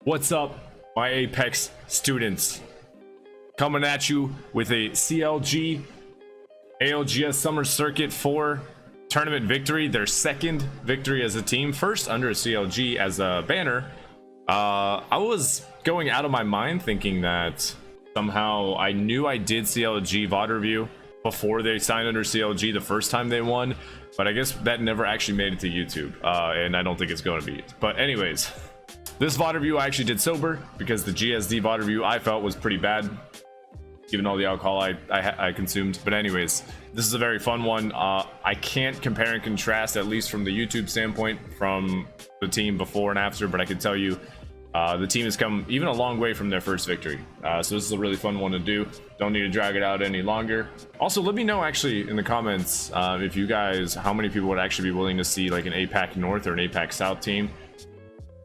What's up, my Apex students? Coming at you with a CLG ALGS Summer Circuit 4 tournament victory, their second victory as a team, first under a CLG as a banner. I was going out of my mind thinking that somehow I knew I did CLG VOD review before they signed under CLG the first time they won, but I guess that never actually made it to YouTube, and I don't think it's going to be. But anyways, this VOD review I actually did sober because the GSD VOD review I felt was pretty bad, given all the alcohol I consumed. But anyways, this is a very fun one. I can't compare and contrast, at least from the YouTube standpoint, from the team before and after, but I can tell you the team has come even a long way from their first victory. So this is a really fun one to do. Don't need to drag it out any longer. Also, let me know actually in the comments if you guys, how many people would actually be willing to see like an APAC North or an APAC South team.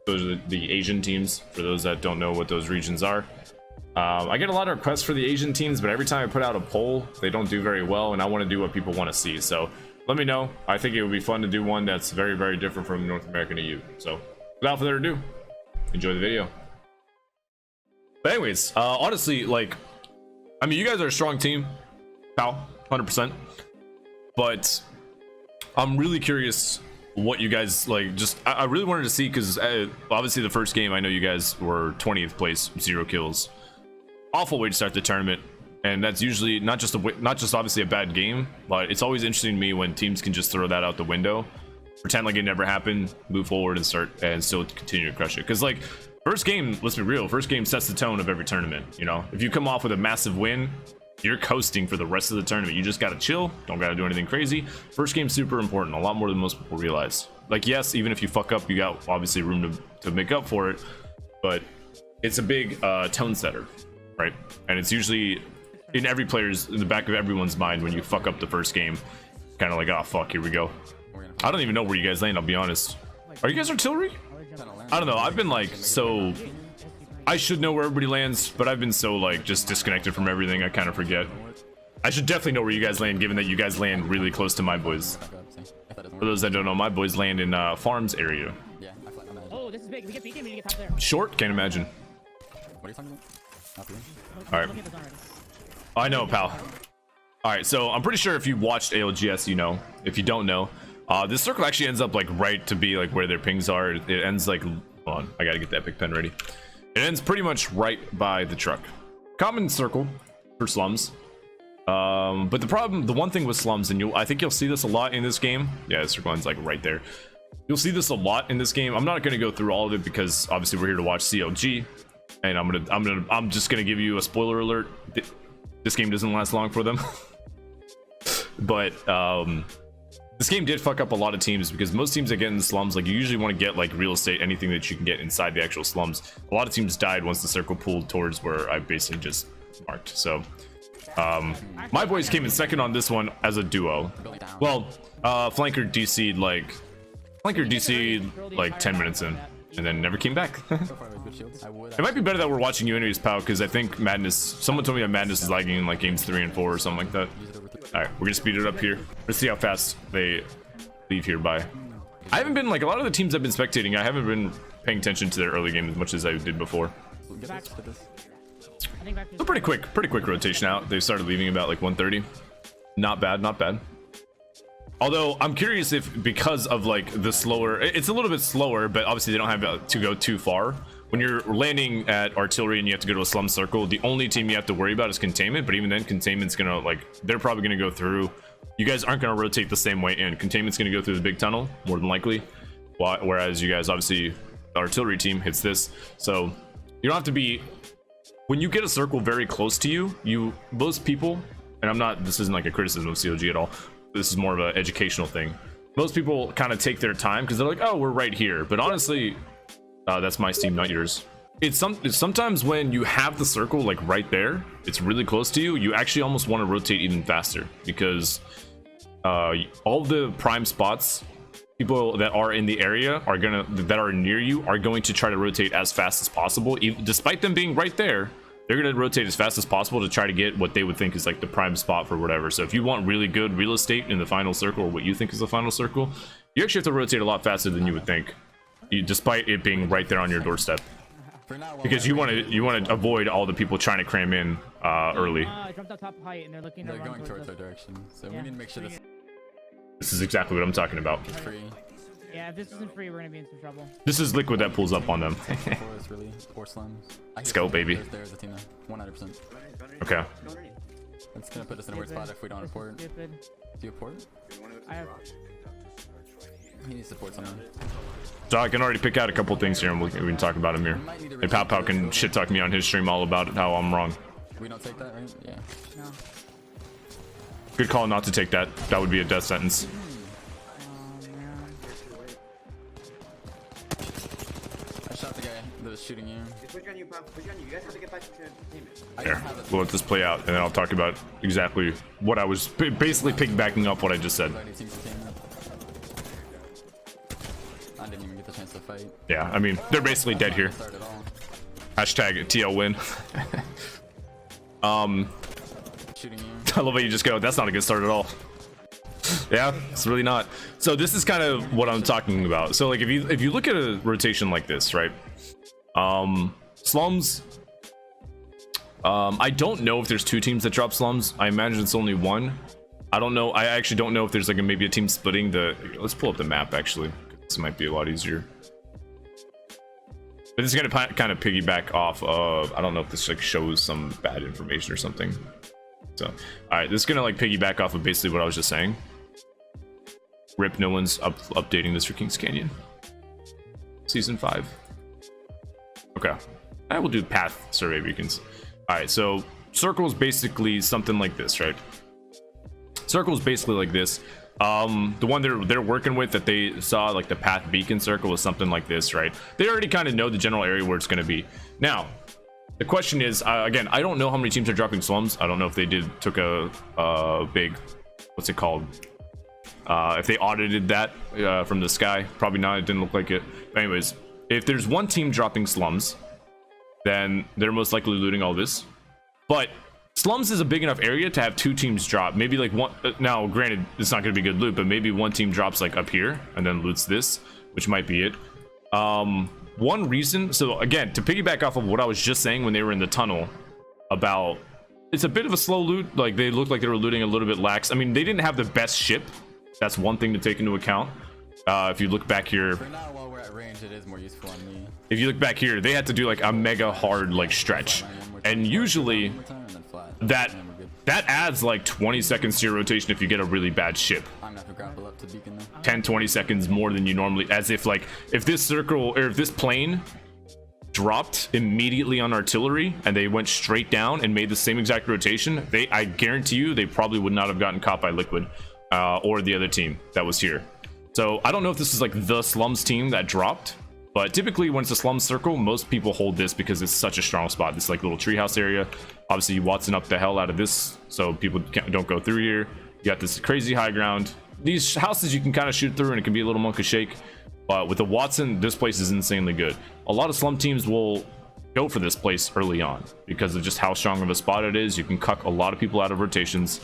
Those are the Asian teams, for those that don't know what those regions are. I get a lot of requests for the Asian teams, but every time I put out a poll, they don't do very well, and I want to do what people want to see. So let me know. I think it would be fun to do one that's very, very different from North American EU. So without further ado, enjoy the video. But anyways, honestly, like, I mean, you guys are a strong team, pal, 100%. But I'm really curious what you guys like. Just I really wanted to see, because obviously the first game I know you guys were 20th place, 0 kills. Awful way to start the tournament, and that's usually not just obviously a bad game, but it's always interesting to me when teams can just throw that out the window, pretend like it never happened, move forward and start and still continue to crush it. Because like, first game, let's be real, first game sets the tone of every tournament. You know, if you come off with a massive win, you're coasting for the rest of the tournament. You just gotta chill, don't gotta do anything crazy. First game's super important, a lot more than most people realize. Like, yes, even if you fuck up, you got obviously room to make up for it, but it's a big tone setter, right? And it's usually in the back of everyone's mind when you fuck up the first game. Kind of like, oh fuck, here we go. I don't even know where you guys land, I'll be honest. Are you guys artillery? I don't know, I've been like, so I should know where everybody lands, but I've been so like just disconnected from everything, I kind of forget. I should definitely know where you guys land, given that you guys land really close to my boys. For those that don't know, my boys land in farms area. Oh, this is big. We get top there. Short? Can't imagine. Alright. I know, pal. Alright, so I'm pretty sure if you watched ALGS, you know. If you don't know, this circle actually ends up like right to be like where their pings are. It ends like, hold on, I gotta get the epic pen ready. It ends pretty much right by the truck. Common circle for slums. But the one thing with slums, and I think you'll see this a lot in this game. Yeah, the circle ends like right there. You'll see this a lot in this game. I'm not going to go through all of it because obviously we're here to watch CLG, and I'm just going to give you a spoiler alert. This game doesn't last long for them. But this game did fuck up a lot of teams, because most teams that get in the slums, like, you usually want to get like real estate, anything that you can get inside the actual slums. A lot of teams died once the circle pulled towards where I basically just marked. So my boys came in second on this one as a duo. Well, flanker DC'd like 10 minutes in, and then never came back. It might be better that we're watching you anyways, pal, because I think Madness, someone told me that Madness is lagging in like games 3 and 4 or something like that. All right, we're gonna speed it up here. Let's see how fast they leave here by. I haven't been, like, a lot of the teams I've been spectating, I haven't been paying attention to their early game as much as I did before. So pretty quick rotation out. They started leaving about like 1:30. Not bad, not bad. Although I'm curious if, because of like the slower, it's a little bit slower, but obviously they don't have to go too far. When you're landing at artillery and you have to go to a slum circle, the only team you have to worry about is containment. But even then, containment's gonna, like, they're probably gonna go through. You guys aren't gonna rotate the same way in. Containment's gonna go through the big tunnel more than likely, whereas you guys, obviously the artillery team hits this, so you don't have to be. When you get a circle very close to you, most people, and this isn't like a criticism of CLG at all, this is more of an educational thing. Most people kind of take their time because they're like, oh, we're right here. But honestly, that's my Steam, not yours. It's sometimes when you have the circle like right there, it's really close to you, you actually almost want to rotate even faster, because all the prime spots, people that are in the area that are near you are going to try to rotate as fast as possible. Despite them being right there, they're going to rotate as fast as possible to try to get what they would think is like the prime spot for whatever. So if you want really good real estate in the final circle, or what you think is the final circle, you actually have to rotate a lot faster than you would think, despite it being right there on your doorstep. because you want to avoid all the people trying to cram in early. I jumped up top height and they're looking. They're going towards our direction, so we need to make sure This is exactly what I'm talking about. is free. Yeah, if this isn't free, we're gonna be in some trouble. This is Liquid that pulls up on them. Really, or slums. Let's go, baby. There's a team now. 100%. Okay. It's gonna put us in a weird spot if we don't report. Do you report? I have. He needs support someone. So I can already pick out a couple things here, and we can talk about them here. And Pow Pow can shit talk me on his stream all about it, how I'm wrong. We don't take that, right? Yeah. No. Good call not to take that. That would be a death sentence. Man. I shot the guy that was shooting you. Push on you, Pop. Push on you. You guys have to get back to teammates. There. We'll let this play out, and then I'll talk about exactly what I was basically piggybacking up what I just said. I didn't even get the chance to fight. Yeah, I mean, they're basically dead here. Hashtag TL win. Shooting you. I love how you just go, that's not a good start at all. Yeah, it's really not. So this is kind of what I'm talking about. So like if you look at a rotation like this, right? Slums. I don't know if there's two teams that drop slums. I imagine it's only one. I don't know. I actually don't know if there's like maybe a team splitting the. Let's pull up the map actually. This might be a lot easier. But this is gonna kind of piggyback off of. I don't know if this like shows some bad information or something. So, all right, this is gonna like piggyback off of basically what I was just saying. Rip, no one's updating this for Kings Canyon. Season 5. Okay, I will do path survey beacons. All right, so circle is basically something like this, right? Circle is basically like this. The one they're working with that they saw like the path beacon circle is something like this, right? They already kind of know the general area where it's going to be. Now, the question is, again, I don't know how many teams are dropping slums. I don't know if they took a big, what's it called? If they audited that from the sky, probably not. It didn't look like it. But anyways, if there's one team dropping slums, then they're most likely looting all this. But slums is a big enough area to have two teams drop. Maybe like one. Now, granted, it's not going to be good loot, but maybe one team drops like up here and then loots this, which might be it. One reason. So again, to piggyback off of what I was just saying when they were in the tunnel about, it's a bit of a slow loot. Like they looked like they were looting a little bit lax. I mean, they didn't have the best ship. That's one thing to take into account. If you look back here, For now, while we're at range, it is more useful on me. if you look back here, they had to do like a mega hard like stretch, and usually that adds like 20 seconds to your rotation if you get a really bad ship. I'm gonna have to grapple up to beacon though. 10-20 seconds more than you normally, as if like if this circle or if this plane dropped immediately on artillery and they went straight down and made the same exact rotation, I guarantee you they probably would not have gotten caught by Liquid or the other team that was here. So I don't know if this is like the slums team that dropped, but typically when it's a slum circle, most people hold this because it's such a strong spot. This like little treehouse area. Obviously you Watson up the hell out of this so people don't go through here. You got this crazy high ground. These houses you can kind of shoot through and it can be a little monk shake, but with the Watson, this place is insanely good. A lot of slum teams will go for this place early on because of just how strong of a spot it is. You can cuck a lot of people out of rotations.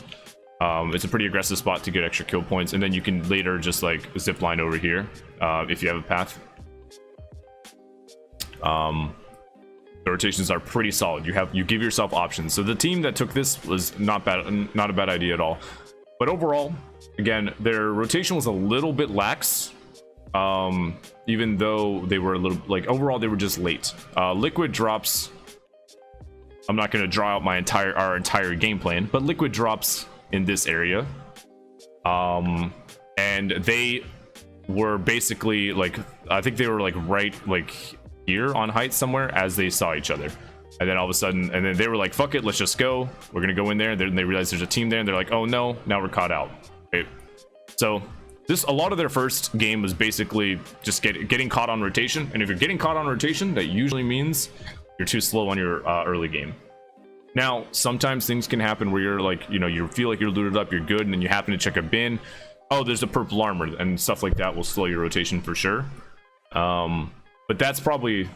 It's a pretty aggressive spot to get extra kill points, and then you can later just like zip line over here if you have a path. The rotations are pretty solid. You give yourself options. So the team that took this was not a bad idea at all. But overall, again, their rotation was a little bit lax. Even though they were a little like overall they were just late. Liquid drops. I'm not going to draw out our entire game plan, but Liquid drops in this area. And they were basically like, I think they were like right like here on height somewhere as they saw each other. And then all of a sudden, and then they were like, fuck it, let's just go. We're going to go in there. And then they realize there's a team there and they're like, oh no, now we're caught out. Okay. So a lot of their first game was basically just getting caught on rotation. And if you're getting caught on rotation, that usually means you're too slow on your early game. Now, sometimes things can happen where you're like, you feel like you're looted up, you're good, and then you happen to check a bin. Oh, there's a purple armor, and stuff like that will slow your rotation for sure. But that's probably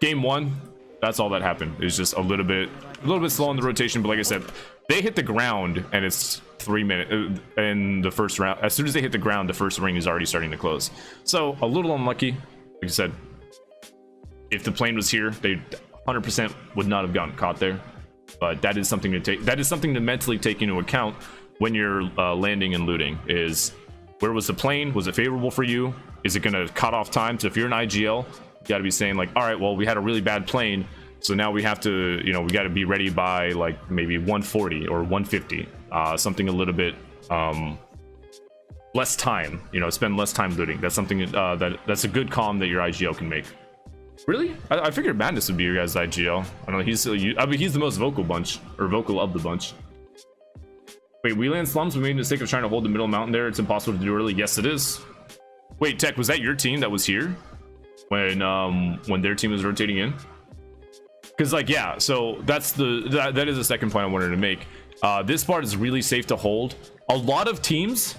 game one. That's all that happened. It's just a little bit slow on the rotation. But like I said, they hit the ground, and it's 3 minutes in the first round. As soon as they hit the ground, the first ring is already starting to close. So a little unlucky. Like I said, if the plane was here, they 100% would not have gotten caught there. But that is something to take. That is something to mentally take into account when you're landing and looting. Is where was the plane? Was it favorable for you? Is it going to cut off time? So if you're an IGL, you got to be saying like, all right, well, we had a really bad plane, so now we have to, you know, we got to be ready by like maybe 140 or 150, something a little bit less time. You know, spend less time looting. That's something that's a good calm that your IGL can make. Really? I figured Madness would be your guys' IGL. I don't know. I mean, he's the most vocal of the bunch. Wait, we land slums. We made the mistake of trying to hold the middle mountain there. It's impossible to do early. Yes, it is. Wait, Tech, was that your team that was here when their team was rotating in? Because like, yeah. So that's that is the second point I wanted to make. This part is really safe to hold. A lot of teams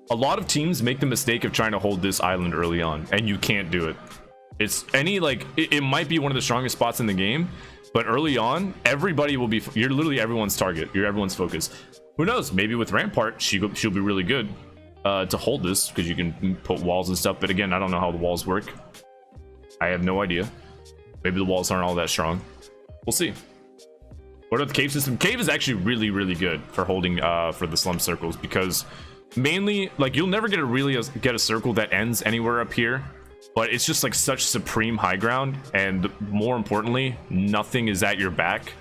make the mistake of trying to hold this island early on, and you can't do it. It's it might be one of the strongest spots in the game, but early on, everybody will be. You're literally everyone's target. You're everyone's focus. Who knows? Maybe with Rampart, she'll be really good to hold this because you can put walls and stuff. But again, I don't know how the walls work. I have no idea. Maybe the walls aren't all that strong. We'll see. What about the cave system? Cave is actually really, really good for holding for the slum circles because mainly like you'll never get a circle that ends anywhere up here. But it's just like such supreme high ground, and more importantly, nothing is at your back,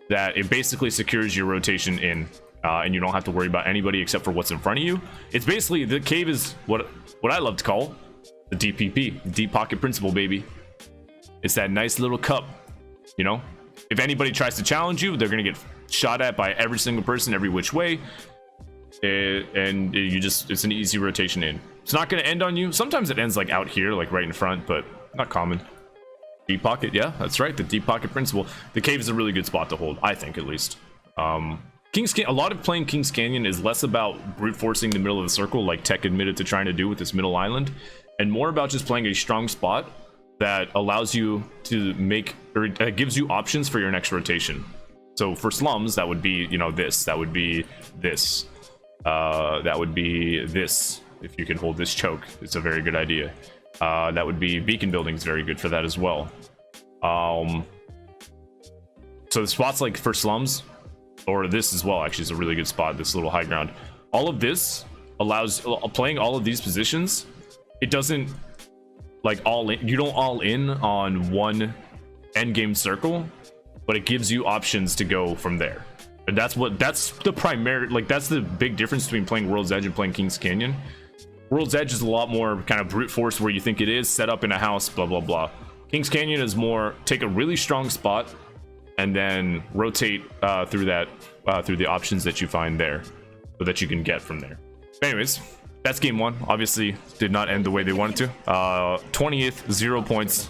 that it basically secures your rotation in, and you don't have to worry about anybody except for what's in front of you. It's basically, the cave is what I love to call the DPP, deep pocket principle, baby. It's that nice little cup, you know? If anybody tries to challenge you, they're gonna get shot at by every single person, every which way, and it's an easy rotation in. It's not going to end on you. Sometimes it ends like out here, like right in front, but not common. Deep pocket, yeah, that's right. The deep pocket principle. The cave is a really good spot to hold, I think, at least. King's Canyon. A lot of playing King's Canyon is less about brute forcing the middle of the circle, like Tech admitted to trying to do with this middle island, and more about just playing a strong spot that allows you to make, or gives you options for your next rotation. So for slums, that would be, you know, this. That would be this. That would be this. If you can hold this choke, it's a very good idea. That would be beacon building is very good for that as well. So the spots like for slums, or this as well, actually is a really good spot, this little high ground. All of this allows, playing all of these positions, it doesn't like all in, you don't all in on one end game circle, but it gives you options to go from there. And that's the primary, like that's the big difference between playing World's Edge and playing King's Canyon. World's Edge is a lot more kind of brute force where you think it is, set up in a house, blah, blah, blah. King's Canyon is more take a really strong spot and then rotate through the options that you find there so that you can get from there. But anyways, that's game one. Obviously did not end the way they wanted to. 20th, 0 points.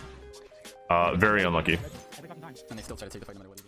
Very unlucky. And they still try to take the fight no matter what.